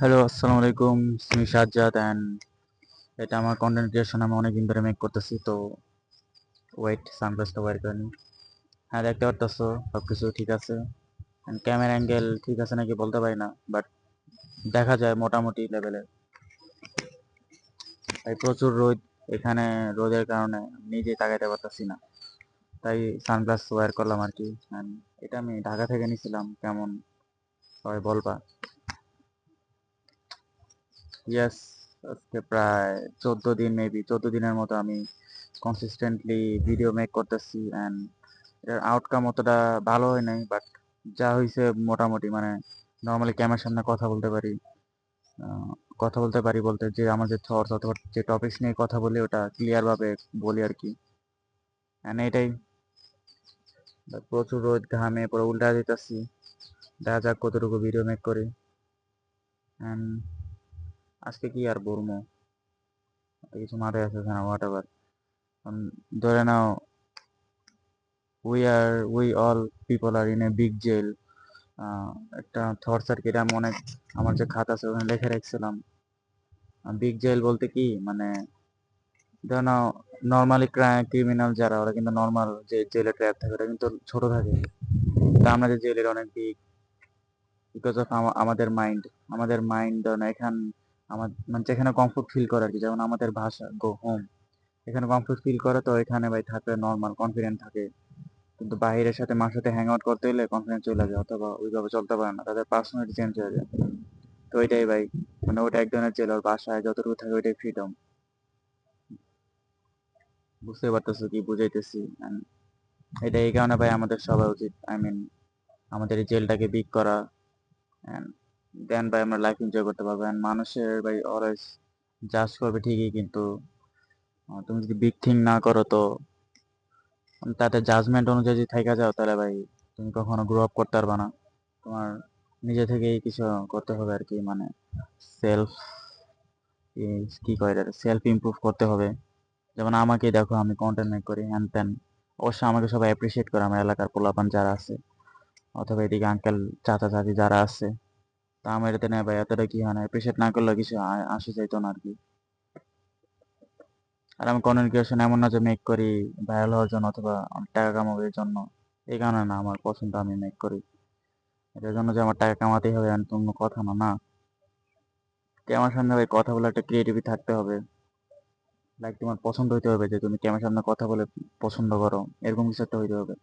Hello, আসসালামু আলাইকুম। আমি সাজ্জাদ অ্যান্ড এটা আমার কন্টেন্ট ক্রিয়েশন আমি অনেকদিন ধরে মেক করতেছি। তো ওয়েট, সানগ্লাসটা ওয়্যার করে নিই। হ্যাঁ, দেখতে পারতেছো সবকিছু ঠিক আছে। ক্যামেরা অ্যাঙ্গেল ঠিক আছে নাকি বলতে পারি না, বাট দেখা যায় মোটামুটি লেভেলে। তাই প্রচুর রোদ এখানে, রোদের কারণে নিজে তাকাইতে পারতেছি না, তাই সানগ্লাস ওয়্যার করলাম আর কি। And এটা আমি ঢাকা থেকে নিয়েছিলাম, কেমন সবাই বলবা। ইয়েস, আজকে প্রায় 14 দিন, মেবি 14 দিনের মতো আমি কনসিস্টেন্টলি ভিডিও মেক করতেছি। অ্যান্ড এর আউটকাম অতটা ভালো হয় নাই, বাট যা হয়েছে মোটামুটি, মানে নর্মালি ক্যামেরার সামনে কথা বলতে পারি। আহ, কথা বলতে পারি বলতে যে আমার যে থটস অথবা যে টপিকস নিয়ে কথা বলি ওটা ক্লিয়ার ভাবে বলি আর কি। অ্যান্ড এটাই, প্রচুর রোদ, ঘামে পুরো উল্টা দিতেছি। দেখা যাক কতটুকু ভিডিও মেক করি। অ্যান্ড আজকে কি আর বলবো, কিছু মাথায় আসছে না, হোয়াট এভার। ধরে নাও, we all people are in a big jail. একটা থটস আর কি, এটা আমি অনেক, আমার যে খাতা আছে ওখানে লিখে রাখছিলাম। বিগ জেল বলতে কি মানে, ধরো না, নর্মালি ক্রিমিনাল যারা, ওরা কিন্তু নর্মাল যে জেলে ট্র্যাপ থাকে ওটা কিন্তু ছোট থাকে। তা আমরা যে জেলের অনেক বিগ, বিকজ অফ আমাদের মাইন্ড। আমাদের মাইন্ড ধরো না এখান, আমার মানে যেখানে কমফোর্ট ফিল করে আর কি, যেমন আমাদের ভাষা গো হোম, এখানে কমফোর্ট ফিল করে, তো এখানে ভাই থাকলে নর্মাল কনফিডেন্ট থাকে। কিন্তু বাইরের সাথে মানুষের সাথে হ্যাং আউট করতে হলে কনফিডেন্স চলে যায়, অথবা ওইভাবে চলতে পারে না, তাদের পার্সোনালিটি চেঞ্জ হয়ে যায়। তো ওইটাই ভাই, মানে ওটা এক ধরনের জেল, ওর বাসায় যতটুকু থাকে ওইটাই ফ্রিডম। বুঝতে পারতেছো কি বুঝাইতেছি? And এটা এই কারণে ভাই আমাদের সবাই উচিত, আই মিন আমাদের এই জেলটাকে বিগ করা। অ্যান্ড দেন ভাই আমরা লাইফ এনজয় করতে পারবো। অ্যান্ড মানুষের ভাই অলওয়েজ জাজ করবে ঠিকই, কিন্তু তুমি যদি বিগ থিং না করো তো, তাতে জাজমেন্ট অনুযায়ী যদি থাইকা যাও তাহলে ভাই তুমি কখনো গ্রো আপ করতে পারবে না। তোমার নিজে থেকেই কিছু করতে হবে আর কি, মানে সেলফ, কি কয়, সেলফ ইমপ্রুভ করতে হবে। যেমন আমাকে দেখো, আমি কন্টেন্ট মেক করি হ্যান ত্যান, অবশ্যই আমাকে সবাই অ্যাপ্রিসিয়েট করে, আমার এলাকার পোলাপান যারা আছে, অথবা এদিকে আঙ্কেল চাচা চাচি যারা আছে। তা আমার এতে নেই ভাই, এতটা কি হয় না, অ্যাপ্রিসিয়েট না করলে কিছু আসে যাইতো না আর কি। আর আমি কন্টেন্ট ক্রিয়েশন এমন না যে মেক করি ভাইরাল হওয়ার জন্য অথবা অনেক টাকা কামাবার জন্য, এই কারণে না, আমার পছন্দ আমি মেক করি। এটার জন্য যে আমার টাকা কামাতেই হবে এমন কোনো কথা না, না। ক্যামেরার সামনে ভাই কথা বলে একটা ক্রিয়েটিভিটি থাকতে হবে। লাইক তোমার পছন্দ হইতে হবে যে তুমি ক্যামেরার সামনে কথা বলে পছন্দ করো, এরকম কিছু একটা হইতে হবে।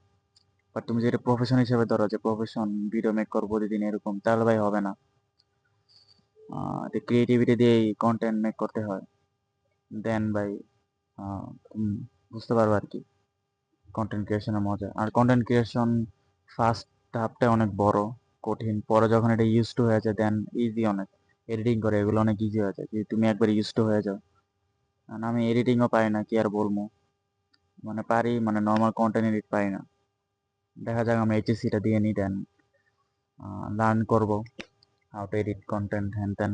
বাট তুমি যেটা প্রফেশন হিসেবে ধরো, যে প্রফেশন ভিডিও মেক করবো প্রতিদিন এরকম, তাহলে ভাই হবে না। ক্রিয়েটিভিটি দিয়েই কন্টেন্ট মেক করতে হয়। দেন ভাই তুমি বুঝতে পারবে আর কি কন্টেন্ট ক্রিয়েশনের মজা। আর কন্টেন্ট ক্রিয়েশন ফার্স্ট হাফটা অনেক বড়, কঠিন, পরে যখন এটা ইউজ টু হয়ে যায় দেন ইজি অনেক। এডিটিং করে এগুলো অনেক ইজি হয়ে যায় যদি তুমি একবার ইউজ টু হয়ে যাও। কারণ আমি এডিটিংও পারি না, কি আর বলবো। মানে পারি, মানে নর্মাল কন্টেন্ট এডিট পারি না। দেখা যাক আমি এইচএসসিটা দিয়ে নিই, দেন লার্ন করবো হাউ টু এডিট কন্টেন্ট হ্যান ত্যান।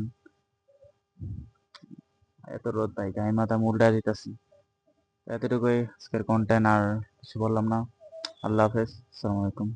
এত রোদ ভাই, গায়ে মাথা উল্টা দিতেছি। এতটুকুই আজকের কন্টেন্ট, আর কিছু বললাম না। আল্লাহ হাফেজ, আসসালামু আলাইকুম।